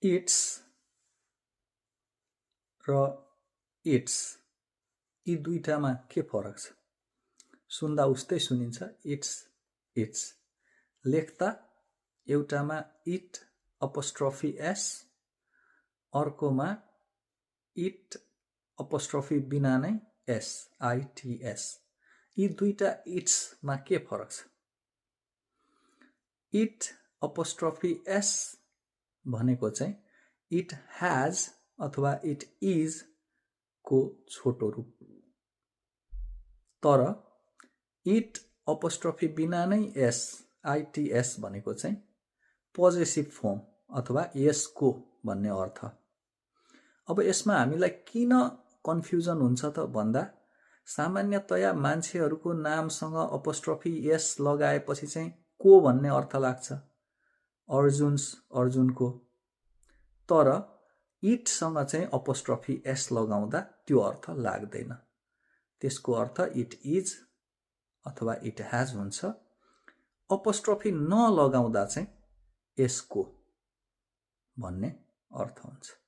It's र it's यी दुईटामा के फरक छ? सुन्दा उस्तै सुनिन्छ, इट्स इट्स। लेख्दा एउटामा इट अपोस्ट्रोफी एस, अर्कोमा इट अपोस्ट्रोफी बिना नै एस, आइटिएस। यी दुईटा इट्समा के फरक छ? इट अपोस्ट्रोफी एस भनेको चाहिँ इट ह्याज अथवा इट इज को छोटो रूप, तर इट अपोस्ट्रोफी बिना नै एस, आइटिएस भनेको चाहिँ पोजेसिभ फर्म अथवा यसको भन्ने अर्थ। अब यसमा हामीलाई किन कन्फ्युजन हुन्छ त भन्दा सामान्यतया मान्छेहरूको नामसँग अपोस्ट्रोफी एस लगाएपछि चाहिँ को भन्ने अर्थ लाग्छ, अर्जुनको। तर इटसँग चाहिँ अपोस्ट्रोफी एस लगाउँदा त्यो अर्थ लाग्दैन। त्यसको अर्थ इट इज अथवा इट ह्याज हुन्छ। अपोस्ट्रोफी नलगाउँदा चाहिँ यसको भन्ने अर्थ हुन्छ।